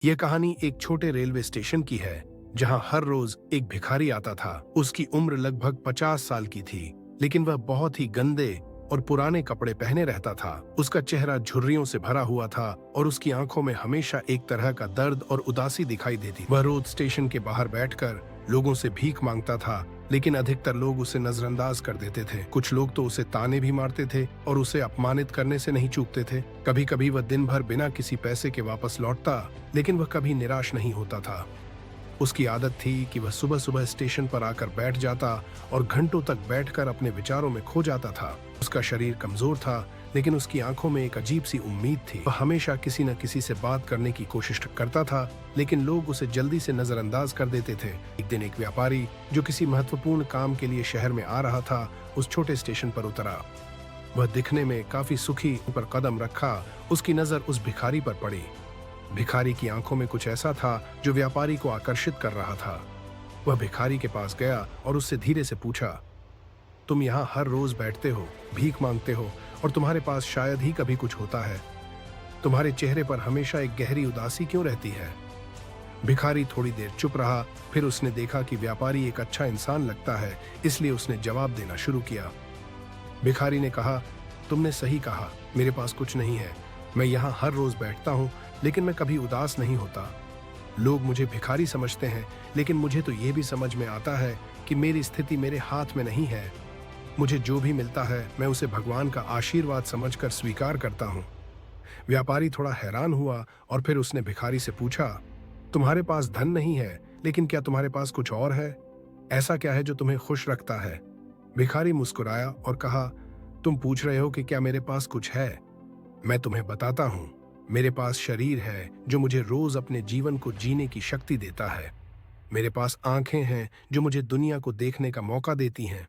यह कहानी एक छोटे रेलवे स्टेशन की है जहां हर रोज एक भिखारी आता था। उसकी उम्र लगभग 50 साल की थी, लेकिन वह बहुत ही गंदे और पुराने कपड़े पहने रहता था। उसका चेहरा झुर्रियों से भरा हुआ था और उसकी आंखों में हमेशा एक तरह का दर्द और उदासी दिखाई देती। वह रोज स्टेशन के बाहर बैठकर लोगों से भीख मांगता था, लेकिन अधिकतर लोग उसे नजरअंदाज कर देते थे। कुछ लोग तो उसे ताने भी मारते थे और उसे अपमानित करने से नहीं चूकते थे। कभी कभी वह दिन भर बिना किसी पैसे के वापस लौटता, लेकिन वह कभी निराश नहीं होता था। उसकी आदत थी कि वह सुबह सुबह स्टेशन पर आकर बैठ जाता और घंटों तक बैठकर अपने विचारों में खो जाता था। उसका शरीर कमजोर था, लेकिन उसकी आंखों में एक अजीब सी उम्मीद थी। वह हमेशा किसी न किसी से बात करने की कोशिश करता था, लेकिन लोग उसे जल्दी से नजरअंदाज कर देते थे। एक दिन एक व्यापारी जो किसी महत्वपूर्ण काम के लिए शहर में आ रहा था, उस छोटे स्टेशन पर उतरा। वह दिखने में काफी सुखी पर कदम रखा। उसकी नजर उस भिखारी पर पड़ी। भिखारी की आंखों में कुछ ऐसा था जो व्यापारी को आकर्षित कर रहा था। वह भिखारी के पास गया और उससे धीरे से पूछा, तुम यहाँ हर रोज बैठते हो, भीख मांगते हो और तुम्हारे पास शायद ही कभी कुछ होता है। तुम्हारे चेहरे पर हमेशा एक गहरी उदासी क्यों रहती है? भिखारी थोड़ी देर चुप रहा, फिर उसने देखा कि व्यापारी एक अच्छा इंसान लगता है, इसलिए उसने जवाब देना शुरू किया। भिखारी ने कहा, तुमने सही कहा, मेरे पास कुछ नहीं है। मैं यहाँ हर रोज बैठता हूँ, लेकिन मैं कभी उदास नहीं होता। लोग मुझे भिखारी समझते हैं, लेकिन मुझे तो ये भी समझ में आता है कि मेरी स्थिति मेरे हाथ में नहीं है। मुझे जो भी मिलता है मैं उसे भगवान का आशीर्वाद समझकर स्वीकार करता हूँ। व्यापारी थोड़ा हैरान हुआ और फिर उसने भिखारी से पूछा, तुम्हारे पास धन नहीं है, लेकिन क्या तुम्हारे पास कुछ और है? ऐसा क्या है जो तुम्हें खुश रखता है? भिखारी मुस्कुराया और कहा, तुम पूछ रहे हो कि क्या मेरे पास कुछ है? मैं तुम्हें बताता हूँ। मेरे पास शरीर है जो मुझे रोज अपने जीवन को जीने की शक्ति देता है। मेरे पास आंखें हैं जो मुझे दुनिया को देखने का मौका देती हैं।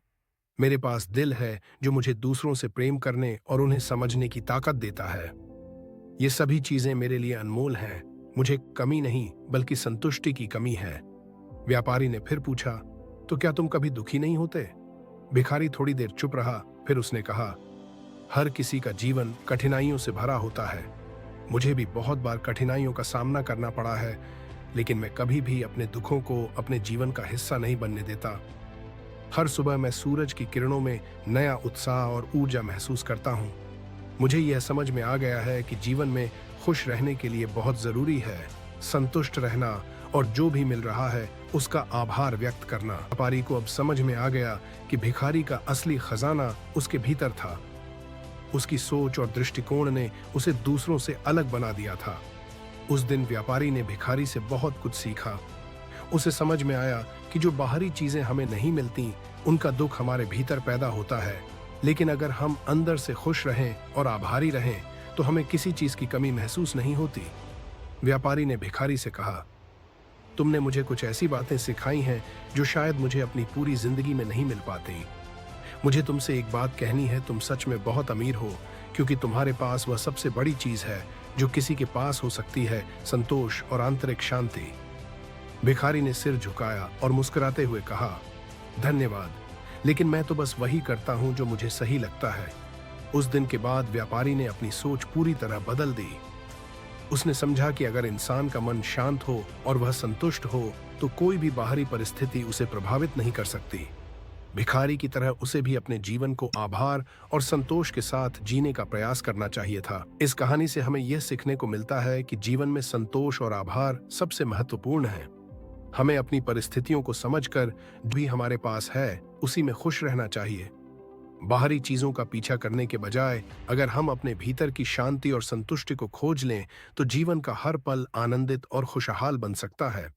मेरे पास दिल है जो मुझे दूसरों से प्रेम करने और उन्हें समझने की ताकत देता है। ये सभी चीजें मेरे लिए अनमोल हैं। मुझे कमी नहीं बल्कि संतुष्टि की कमी है। व्यापारी ने फिर पूछा, तो क्या तुम कभी दुखी नहीं होते? भिखारी थोड़ी देर चुप रहा, फिर उसने कहा, हर किसी का जीवन कठिनाइयों से भरा होता है। मुझे भी बहुत बार कठिनाइयों का सामना करना पड़ा है, लेकिन मैं कभी भी अपने दुखों को अपने जीवन का हिस्सा नहीं बनने देता। हर सुबह मैं सूरज की किरणों में नया उत्साह और ऊर्जा महसूस करता हूँ। मुझे यह समझ में आ गया है कि जीवन में खुश रहने के लिए बहुत जरूरी है संतुष्ट रहना और जो भी मिल रहा है उसका आभार व्यक्त करना। व्यापारी को अब समझ में आ गया कि भिखारी का असली खजाना उसके भीतर था। उसकी सोच और दृष्टिकोण ने उसे दूसरों से अलग बना दिया था। उस दिन व्यापारी ने भिखारी से बहुत कुछ सीखा। उसे समझ में आया कि जो बाहरी चीजें हमें नहीं मिलती, उनका दुख हमारे भीतर पैदा होता है, लेकिन अगर हम अंदर से खुश रहें और आभारी रहें तो हमें किसी चीज की कमी महसूस नहीं होती। व्यापारी ने भिखारी से कहा, तुमने मुझे कुछ ऐसी बातें सिखाई हैं जो शायद मुझे अपनी पूरी जिंदगी में नहीं मिल पाती। मुझे तुमसे एक बात कहनी है, तुम सच में बहुत अमीर हो, क्योंकि तुम्हारे पास वह सबसे बड़ी चीज है जो किसी के पास हो सकती है, संतोष और आंतरिक शांति। भिखारी ने सिर झुकाया और मुस्कुराते हुए कहा, धन्यवाद, लेकिन मैं तो बस वही करता हूं जो मुझे सही लगता है। उस दिन के बाद व्यापारी ने अपनी सोच पूरी तरह बदल दी। उसने समझा कि अगर इंसान का मन शांत हो और वह संतुष्ट हो तो कोई भी बाहरी परिस्थिति उसे प्रभावित नहीं कर सकती। भिखारी की तरह उसे भी अपने जीवन को आभार और संतोष के साथ जीने का प्रयास करना चाहिए था। इस कहानी से हमें यह सीखने को मिलता है कि जीवन में संतोष और आभार सबसे महत्वपूर्ण है। हमें अपनी परिस्थितियों को समझकर जो भी हमारे पास है उसी में खुश रहना चाहिए। बाहरी चीजों का पीछा करने के बजाय अगर हम अपने भीतर की शांति और संतुष्टि को खोज लें तो जीवन का हर पल आनंदित और खुशहाल बन सकता है।